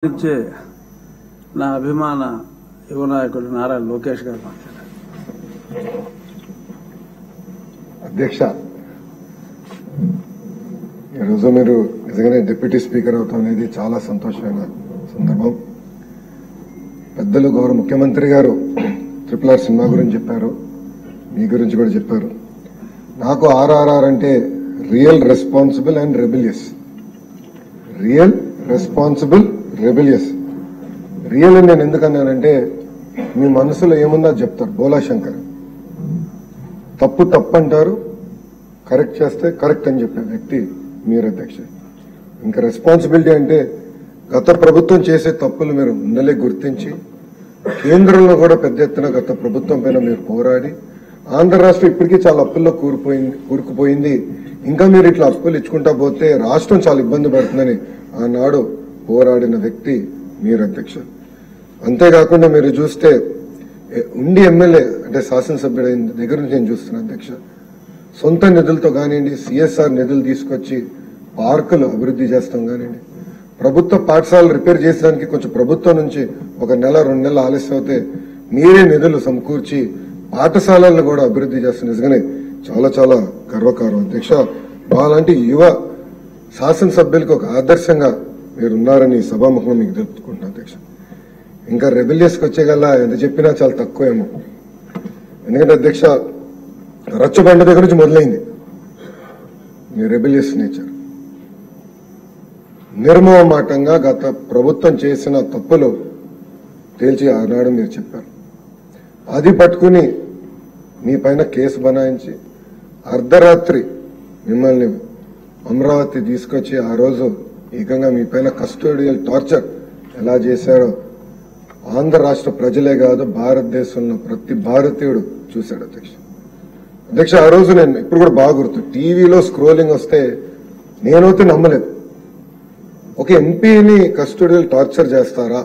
ఇచ్చే నా అభిమాన యువ నాయకుడు నారా లోకేష్ గారు మాట్లాడారు. అధ్యక్ష, ఈరోజు మీరు నిజంగానే డిప్యూటీ స్పీకర్ అవటం అనేది చాలా సంతోషమైన సందర్భం. పెద్దలు గౌరవ ముఖ్యమంత్రి గారు RRR సినిమా గురించి చెప్పారు, మీ గురించి కూడా చెప్పారు. నాకు RRR అంటే real responsible and rebellious. Real responsible rebellious. Real అని నేను ఎందుకన్నానంటే మీ మనసులో ఏముందో చెప్తారు. బోలా శంకర్ తప్పు తప్పు అంటారు, కరెక్ట్ చేస్తే కరెక్ట్ అని చెప్పే వ్యక్తి మీరు అధ్యక్ష. ఇంకా రెస్పాన్సిబిలిటీ అంటే గత ప్రభుత్వం చేసే తప్పులు మీరు ముందలే గుర్తించి కేంద్రంలో కూడా పెద్ద ఎత్తున గత ప్రభుత్వం పైన మీరు పోరాడి ఆంధ్ర రాష్ట్రం ఇప్పటికీ చాలా అప్పుల్లో కూరుకుపోయింది. ఇంకా మీరు ఇట్లా అప్పులు ఇచ్చుకుంటా పోతే రాష్ట్రం చాలా ఇబ్బంది పడుతుందని ఆనాడు పోరాడిన వ్యక్తి మీరు అధ్యక్ష. అంతేకాకుండా మీరు చూస్తే ఉండి ఎమ్మెల్యే అంటే శాసనసభ్యుడైన దగ్గర నుంచి నేను చూస్తున్నా అధ్యక్ష. సొంత నిధులతో కానివ్వండి, CSR నిధులు తీసుకొచ్చి పార్కులు అభివృద్ధి చేస్తాం కానివ్వండి, ప్రభుత్వ పాఠశాలలు రిపేర్ చేసడానికి కొంచెం ప్రభుత్వం నుంచి 1 నెల 2 నెలలు ఆలస్యం అయితే మీరే నిధులు సమకూర్చి పాఠశాలలను కూడా అభివృద్ధి చేస్తున్న నిజంగానే చాలా చాలా గర్వకారం అధ్యక్ష. అలాంటి యువ శాసనసభ్యులకు ఒక ఆదర్శంగా మీరున్నారని సభాముఖంగా మీకు తెలుపుకుంటున్నా అధ్యక్ష. ఇంకా రెబిలియస్కి వచ్చేగల్లా ఎంత చెప్పినా చాలా తక్కువేమో. ఎందుకంటే అధ్యక్ష, రచ్చబండ దగ్గర నుంచి మొదలైంది మీ రెబిలియస్ నేచర్. నిర్మోహమాటంగా గత ప్రభుత్వం చేసిన తప్పులు తేల్చి ఆనాడు మీరు చెప్పారు. అది పట్టుకుని మీ పైన కేసు బనాయించి అర్ధరాత్రి మిమ్మల్ని అమరావతి తీసుకొచ్చి ఆ రోజు ఏకంగా మీ పైన కస్టోడియల్ టార్చర్ ఎలా చేశారో ఆంధ్ర రాష్ట్ర ప్రజలే కాదు భారతదేశంలో ప్రతి భారతీయుడు చూశాడు అధ్యక్ష. అధ్యక్ష, ఆ రోజు నేను ఇప్పుడు కూడా బాగా గుర్తు, టీవీలో స్క్రోలింగ్ వస్తే నేనైతే నమ్మలేదు. ఒక ఎంపీని కస్టోడియల్ టార్చర్ చేస్తారా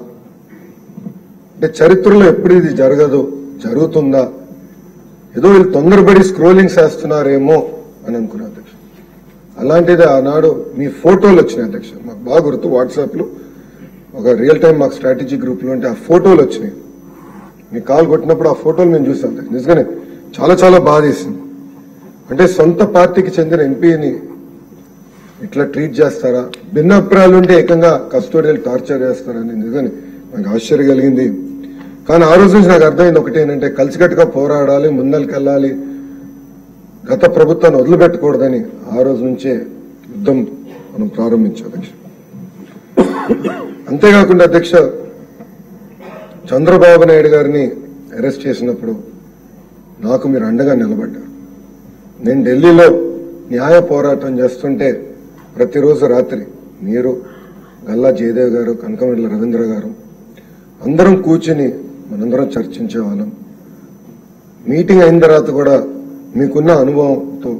అంటే చరిత్రలో ఎప్పుడు ఇది జరగదు, జరుగుతుందా, ఏదో వీళ్ళు తొందరపడి స్క్రోలింగ్ చేస్తున్నారేమో అని అనుకున్నా అధ్యక్ష. అలాంటిది ఆనాడు మీ ఫోటోలు వచ్చినాయి అధ్యక్ష. మాకు బాగా గుర్తు, వాట్సాప్ లో ఒక రియల్ టైం మాకు స్ట్రాటజీ గ్రూప్ లో ఉంటే ఆ ఫోటోలు వచ్చినాయి. మీ కాల్ కొట్టినప్పుడు ఆ ఫోటోలు నేను చూసాను. నిజంగానే చాలా చాలా బాధేసింది. అంటే సొంత పార్టీకి చెందిన ఎంపీని ఇట్లా ట్రీట్ చేస్తారా, భిన్న అభిప్రాయాలు ఉంటే ఏకంగా కస్టోడియల్ టార్చర్ చేస్తారని నిజంగానే నాకు ఆశ్చర్యం కలిగింది. కానీ ఆ రోజు నుంచి నాకు అర్థమైంది ఒకటేనంటే కలిసికట్టుగా పోరాడాలి, ముందరికెళ్ళాలి, గత ప్రభుత్వాన్ని వదిలిపెట్టకూడదని ఆ రోజు నుంచే యుద్ధం మనం ప్రారంభించాం అధ్యక్ష. అంతేకాకుండా అధ్యక్ష, చంద్రబాబు నాయుడు గారిని అరెస్ట్ చేసినప్పుడు నాకు మీరు అండగా నిలబడ్డారు. నేను ఢిల్లీలో న్యాయ పోరాటం చేస్తుంటే ప్రతిరోజు రాత్రి మీరు, గల్లా జయదేవ్ గారు, కనకమెడల రవీంద్ర గారు అందరం కూర్చుని మనందరం చర్చించేవాళ్ళం. మీటింగ్ అయిన తర్వాత కూడా మీకున్న అనుభవంతో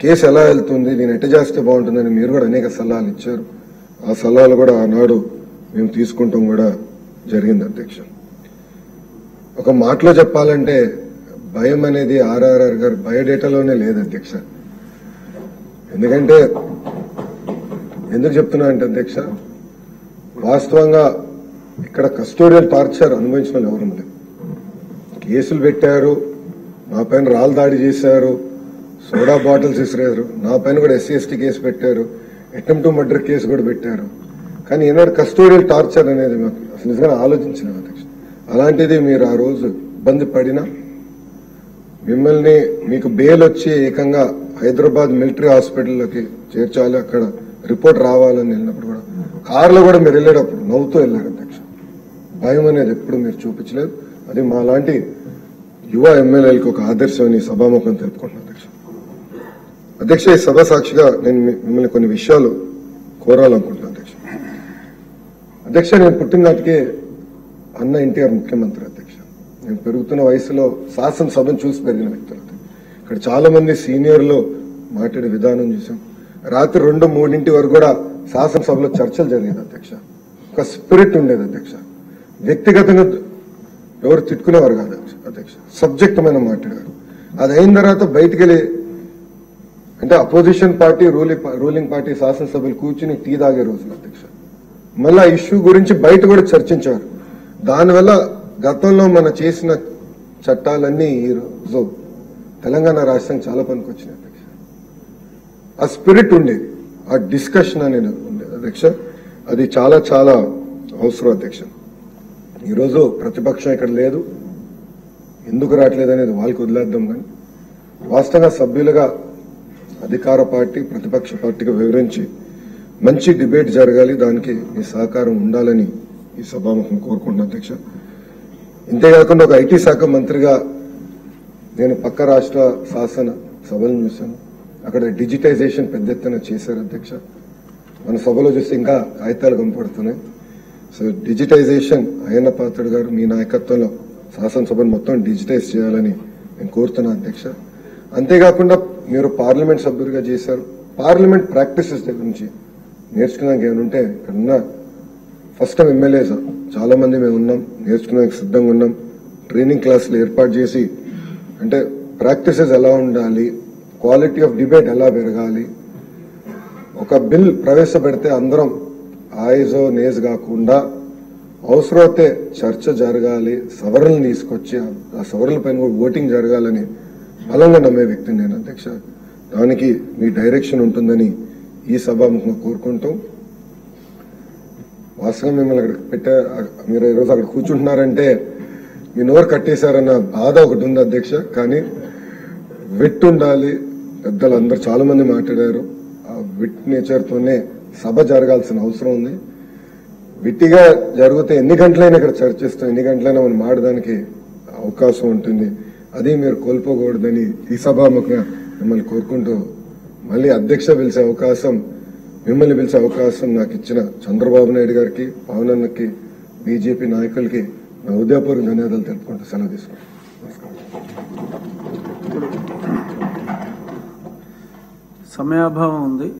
కేసు ఎలా వెళ్తుంది, నేను ఎట్ట చేస్తే బాగుంటుందని మీరు కూడా అనేక సలహాలు ఇచ్చారు. ఆ సలహాలు కూడా ఆనాడు మేము తీసుకుంటాం కూడా జరిగింది అధ్యక్ష. ఒక మాటలో చెప్పాలంటే భయం అనేది RRR గారు బయోడేటాలోనే లేదు అధ్యక్ష. ఎందుకు చెప్తున్నా అంటే అధ్యక్ష, వాస్తవంగా ఇక్కడ కస్టోడియల్ టార్చర్ అనుభవించిన వాళ్ళు ఎవరు లేదు. కేసులు పెట్టారు, నా పైన రాళ్ళు దాడి చేశారు, సోడా బాటిల్స్ ఇసిరారు, నా పైన కూడా SC ST కేసు పెట్టారు, అటెంప్ట్ టు మర్డర్ కేసు కూడా పెట్టారు. కానీ ఈనాడు కస్టోడియల్ టార్చర్ అనేది మాకు అసలు నిజంగా ఆలోచించిన అధ్యక్ష. అలాంటిది మీరు ఆ రోజు ఇబ్బంది పడినా మిమ్మల్ని మీకు బెయిల్ వచ్చి ఏకంగా హైదరాబాద్ మిలిటరీ హాస్పిటల్లోకి చేర్చాలి, అక్కడ రిపోర్ట్ రావాలని వెళ్ళినప్పుడు కూడా కారులో కూడా మీరు వెళ్ళేటప్పుడు నవ్వుతూ వెళ్ళారు అధ్యక్ష. భయం అనేది ఎప్పుడు మీరు చూపించలేదు. అది మా లాంటి యువ ఎమ్మెల్యేలకు ఒక ఆదర్శం అని సభాముఖం తెలుపుకుంటున్నాను అధ్యక్ష. అధ్యక్ష, ఈ సభ సాక్షిగా నేను మిమ్మల్ని కొన్ని విషయాలు కోరాలనుకుంటున్నాను అధ్యక్ష. అధ్యక్ష, నేను పుట్టిన నాటికే అన్న NTR ముఖ్యమంత్రి అధ్యక్ష. నేను పెరుగుతున్న వయసులో శాసనసభను చూసి పెరిగిన వ్యక్తులు. ఇక్కడ చాలా మంది సీనియర్లు మాట్లాడే విధానం చూసాం. రాత్రి 2-3 వరకు కూడా శాసనసభలో చర్చలు జరిగేది అధ్యక్ష. ఒక స్పిరిట్ ఉండేది అధ్యక్ష. వ్యక్తిగతంగా ఎవరు తిట్టుకునేవారు కాదు అధ్యక్ష, సబ్జెక్టమైన మాట్లాడారు. అది అయిన తర్వాత బయటికి వెళ్ళి అంటే అపోజిషన్ పార్టీ రూలింగ్ పార్టీ శాసనసభ్యులు కూర్చుని టీ తాగే రోజులు అధ్యక్ష. మళ్ళీ ఆ ఇష్యూ గురించి బయట కూడా చర్చించారు. దానివల్ల గతంలో మనం చేసిన చట్టాలన్నీ ఈరోజు తెలంగాణ రాష్ట్రం చాలా పనికొచ్చినాయి అధ్యక్ష. ఆ స్పిరిట్ ఉండేది, ఆ డిస్కషన్ అనేది ఉండేది అధ్యక్ష. అది చాలా చాలా అవసరం అధ్యక్ష. ఈరోజు ప్రతిపక్షం ఇక్కడ లేదు, ఎందుకు రావట్లేదు అనేది వాళ్ళకి వదిలేద్దాం. కానీ వాస్తవంగా సభ్యులుగా అధికార పార్టీ ప్రతిపక్ష పార్టీకి వివరించి మంచి డిబేట్ జరగాలి, దానికి మీ సహకారం ఉండాలని ఈ సభాముఖం కోరుకుంటున్నా అధ్యక్ష. ఇంతేకాకుండా ఒక ఐటీ శాఖ మంత్రిగా నేను పక్క రాష్ట్ర శాసన సభలను చూశాను. అక్కడ డిజిటైజేషన్ పెద్ద ఎత్తున చేశారు అధ్యక్ష. మన సభలో చూస్తే ఇంకా కాగితాలు కనపడుతున్నాయి. సో డిజిటైజేషన్ అయ్యన్న పాత్రుడు గారు మీ నాయకత్వంలో శాసనసభను మొత్తం డిజిటైజ్ చేయాలని నేను కోరుతున్నా అధ్యక్ష. అంతేకాకుండా మీరు పార్లమెంట్ సభ్యులుగా చేశారు, పార్లమెంట్ ప్రాక్టీసెస్ దగ్గర నుంచి నేర్చుకున్నాక ఏమనుంటే ఇక్కడున్న ఫస్ట్ టైం ఎమ్మెల్యేస్ చాలా మంది మేము ఉన్నాం, నేర్చుకున్నాక సిద్ధంగా ఉన్నాం. ట్రైనింగ్ క్లాసులు ఏర్పాటు చేసి అంటే ప్రాక్టీసెస్ ఎలా ఉండాలి, క్వాలిటీ ఆఫ్ డిబేట్ ఎలా పెరగాలి, ఒక బిల్ ప్రవేశపెడితే అందరం ఆయిజో నేజ్ కాకుండా అవసరమైతే చర్చ జరగాలి, సవరణలు తీసుకొచ్చి ఆ సవరణల పైన కూడా ఓటింగ్ జరగాలని బలంగా నమ్మే వ్యక్తిని నేను అధ్యక్ష. దానికి మీ డైరెక్షన్ ఉంటుందని ఈ సభాముఖంగా కోరుకుంటూ, వాస్తవంగా మిమ్మల్ని అక్కడ మీరు ఈరోజు అక్కడ కూర్చుంటున్నారంటే మీ నోరు కట్టేశారన్న బాధ ఒకటి ఉంది అధ్యక్ష. కానీ విట్ ఉండాలి, పెద్దలు అందరు చాలా మంది మాట్లాడారు, ఆ విట్ నేచర్ తోనే సభ జరగాల్సిన అవసరం ఉంది. విట్టిగా జరిగితే ఎన్ని గంటలైనా ఇక్కడ చర్చిస్తాం, ఎన్ని గంటలైనా మనం మాడడానికి అవకాశం ఉంటుంది. అది మీరు కోల్పోకూడదని ఈ సభాముఖంగా మిమ్మల్ని కోరుకుంటూ, మళ్ళీ అధ్యక్ష పిలిచే అవకాశం, మిమ్మల్ని పిలిచే అవకాశం నాకు ఇచ్చిన చంద్రబాబు నాయుడు గారికి, పవన్ అన్నకి, బీజేపీ నాయకులకి నా హృదయపూర్వక ధన్యవాదాలు తెలుపుకుంటూ సెలవు తీసుకుంటాను. సమయాభావం ఉంది.